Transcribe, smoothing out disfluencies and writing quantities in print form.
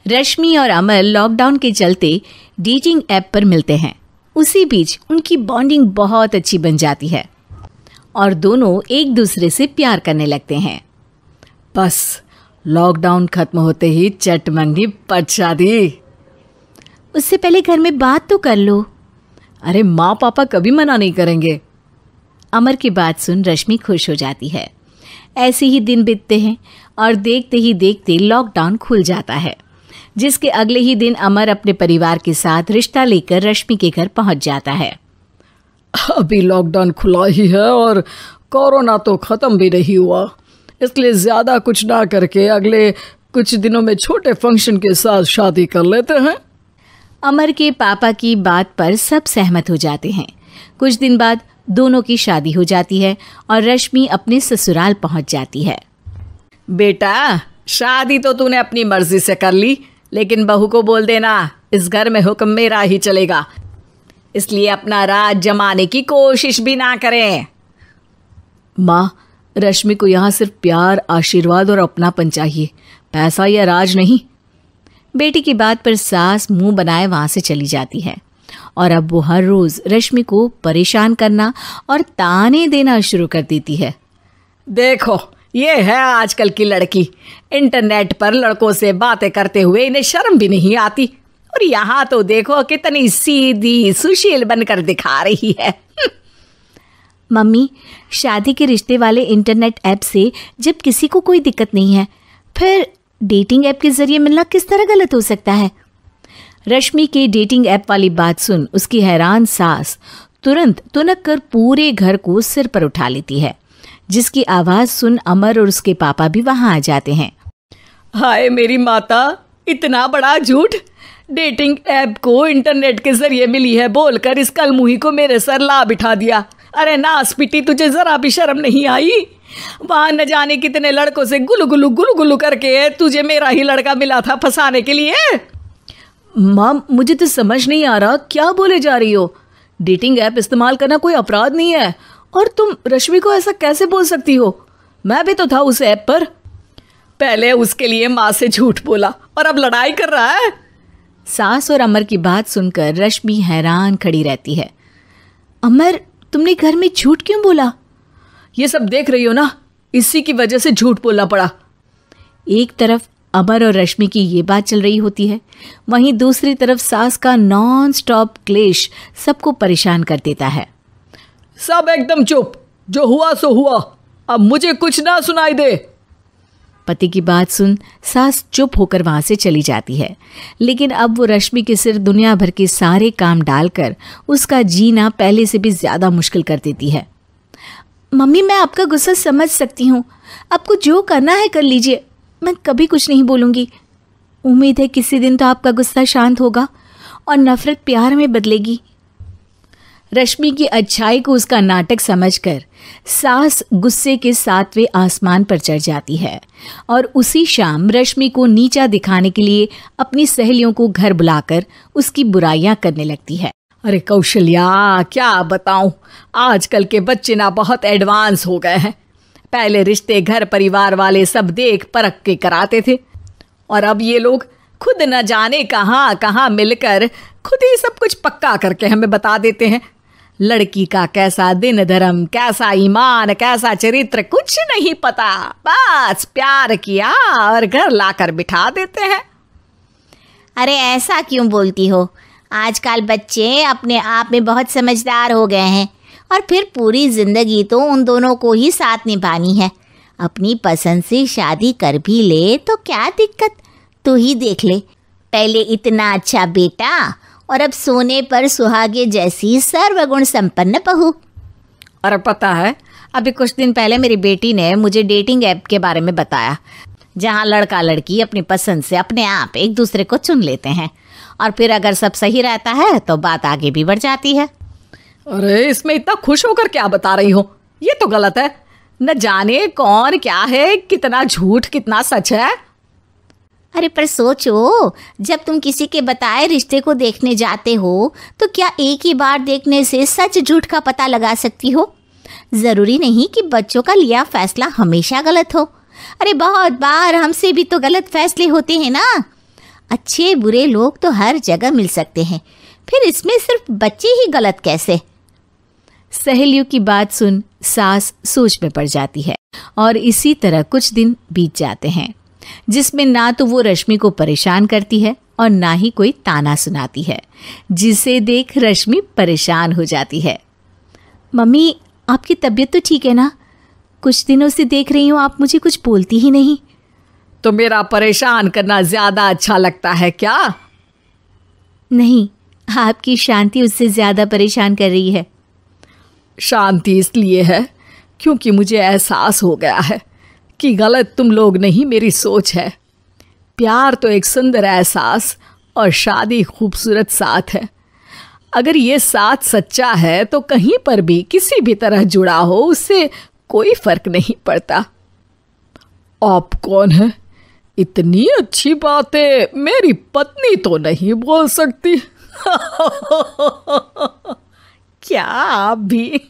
रश्मि और अमर लॉकडाउन के चलते डेटिंग ऐप पर मिलते हैं। उसी बीच उनकी बॉन्डिंग बहुत अच्छी बन जाती है और दोनों एक दूसरे से प्यार करने लगते हैं। बस लॉकडाउन खत्म होते ही चट मंगी पट शादी। उससे पहले घर में बात तो कर लो। अरे माँ पापा कभी मना नहीं करेंगे। अमर की बात सुन रश्मि खुश हो जाती है। ऐसे ही दिन बीतते हैं और देखते ही देखते लॉकडाउन खुल जाता है, जिसके अगले ही दिन अमर अपने परिवार के साथ रिश्ता लेकर रश्मि के घर पहुंच जाता है। अभी लॉकडाउन खुला ही है और कोरोना तो ख़त्म भी नहीं हुआ, इसलिए ज़्यादा कुछ ना करके अगले कुछ दिनों में छोटे फंक्शन के साथ शादी कर लेते हैं। अमर के पापा की बात पर सब सहमत हो जाते हैं। कुछ दिन बाद दोनों की शादी हो जाती है और रश्मि अपने ससुराल पहुंच जाती है। बेटा, शादी तो तूने अपनी मर्जी से कर ली, लेकिन बहू को बोल देना इस घर में हुक्म मेरा ही चलेगा, इसलिए अपना राज जमाने की कोशिश भी ना करें। माँ, रश्मि को यहाँ सिर्फ प्यार, आशीर्वाद और अपनापन चाहिए, पैसा या राज नहीं। बेटी की बात पर सास मुंह बनाए वहां से चली जाती है और अब वो हर रोज रश्मि को परेशान करना और ताने देना शुरू कर देती है। देखो, ये है आजकल की लड़की, इंटरनेट पर लड़कों से बातें करते हुए इन्हें शर्म भी नहीं आती, और यहाँ तो देखो कितनी सीधी सुशील बनकर दिखा रही है। मम्मी, शादी के रिश्ते वाले इंटरनेट ऐप से जब किसी को कोई दिक्कत नहीं है, फिर डेटिंग ऐप के जरिए मिलना किस तरह गलत हो सकता है? रश्मि के डेटिंग ऐप वाली बात सुन उसकी हैरान सास तुरंत तुनक कर पूरे घर को सिर पर उठा लेती है, जिसकी आवाज सुन अमर और उसके पापा भी वहां आ जाते हैं। हाय मेरी माता, इतना बड़ा झूठ! डेटिंग ऐप को इंटरनेट के जरिए मिली है बोलकर इस कलमुही को मेरे सर ला बिठा दिया। अरे नास पिटी, तुझे जरा भी शर्म नहीं आई? वहां न जाने कितने लड़कों से गुलु गुलु करके तुझे मेरा ही लड़का मिला था फंसाने के लिए। माँ, मुझे तो समझ नहीं आ रहा क्या बोले जा रही हो। डेटिंग ऐप इस्तेमाल करना कोई अपराध नहीं है, और तुम रश्मि को ऐसा कैसे बोल सकती हो? मैं भी तो था उस ऐप पर। पहले उसके लिए माँ से झूठ बोला और अब लड़ाई कर रहा है। सास और अमर की बात सुनकर रश्मि हैरान खड़ी रहती है। अमर, तुमने घर में झूठ क्यों बोला? ये सब देख रही हो ना, इसी की वजह से झूठ बोलना पड़ा। एक तरफ अमर और रश्मि की ये बात चल रही होती है, वहीं दूसरी तरफ सास का नॉन स्टॉप क्लेश सबको परेशान कर देता है। सब एकदम चुप, जो हुआ सो हुआ, अब मुझे कुछ ना सुनाई दे। पति की बात सुन सास चुप होकर वहां से चली जाती है, लेकिन अब वो रश्मि के सिर दुनिया भर के सारे काम डालकर उसका जीना पहले से भी ज्यादा मुश्किल कर देती है। मम्मी, मैं आपका गुस्सा समझ सकती हूँ, आपको जो करना है कर लीजिए, मैं कभी कुछ नहीं बोलूँगी। उम्मीद है किसी दिन तो आपका गुस्सा शांत होगा और नफरत प्यार में बदलेगी। रश्मि की अच्छाई को उसका नाटक समझकर सास गुस्से के 7वें आसमान पर चढ़ जाती है और उसी शाम रश्मि को नीचा दिखाने के लिए अपनी सहेलियों को घर बुलाकर उसकी बुराइयां करने लगती है। अरे कौशल्या, क्या बताऊं, आजकल के बच्चे ना बहुत एडवांस हो गए हैं। पहले रिश्ते घर परिवार वाले सब देख परख के कराते थे, और अब ये लोग खुद न जाने कहाँ कहाँ मिलकर खुद ही सब कुछ पक्का करके हमें बता देते हैं। लड़की का कैसा दिन धर्म, कैसा ईमान, कैसा चरित्र कुछ नहीं पता, बस प्यार किया और घर लाकर बिठा देते हैं। अरे ऐसा क्यों बोलती हो? आजकल बच्चे अपने आप में बहुत समझदार हो गए हैं, और फिर पूरी जिंदगी तो उन दोनों को ही साथ निभानी है। अपनी पसंद से शादी कर भी ले तो क्या दिक्कत? तू ही देख ले, पहले इतना अच्छा बेटा और अब सोने पर सुहागे जैसी सर्वगुण संपन्न बहू। और पता है, अभी कुछ दिन पहले मेरी बेटी ने मुझे डेटिंग ऐप के बारे में बताया, जहाँ लड़का लड़की अपनी पसंद से अपने आप एक दूसरे को चुन लेते हैं, और फिर अगर सब सही रहता है तो बात आगे भी बढ़ जाती है। अरे इसमें इतना खुश होकर क्या बता रही हो? ये तो गलत है। न जाने कौन क्या है, कितना झूठ कितना सच है। अरे पर सोचो, जब तुम किसी के बताए रिश्ते को देखने जाते हो तो क्या एक ही बार देखने से सच झूठ का पता लगा सकती हो? ज़रूरी नहीं कि बच्चों का लिया फैसला हमेशा गलत हो। अरे बहुत बार हमसे भी तो गलत फैसले होते हैं ना। अच्छे बुरे लोग तो हर जगह मिल सकते हैं, फिर इसमें सिर्फ बच्चे ही गलत कैसे? सहेलियों की बात सुन सास सोच में पड़ जाती है और इसी तरह कुछ दिन बीत जाते हैं, जिसमें ना तो वो रश्मि को परेशान करती है और ना ही कोई ताना सुनाती है, जिसे देख रश्मि परेशान हो जाती है। मम्मी, आपकी तबीयत तो ठीक है ना? कुछ दिनों से देख रही हूँ आप मुझे कुछ बोलती ही नहीं। तो मेरा परेशान करना ज्यादा अच्छा लगता है क्या? नहीं, आपकी शांति उससे ज्यादा परेशान कर रही है। शांति इसलिए है क्योंकि मुझे एहसास हो गया है कि गलत तुम लोग नहीं, मेरी सोच है। प्यार तो एक सुंदर एहसास और शादी खूबसूरत साथ है। अगर ये साथ सच्चा है तो कहीं पर भी किसी भी तरह जुड़ा हो, उससे कोई फर्क नहीं पड़ता। आप कौन है? इतनी अच्छी बातें मेरी पत्नी तो नहीं बोल सकती। क्या आप भी?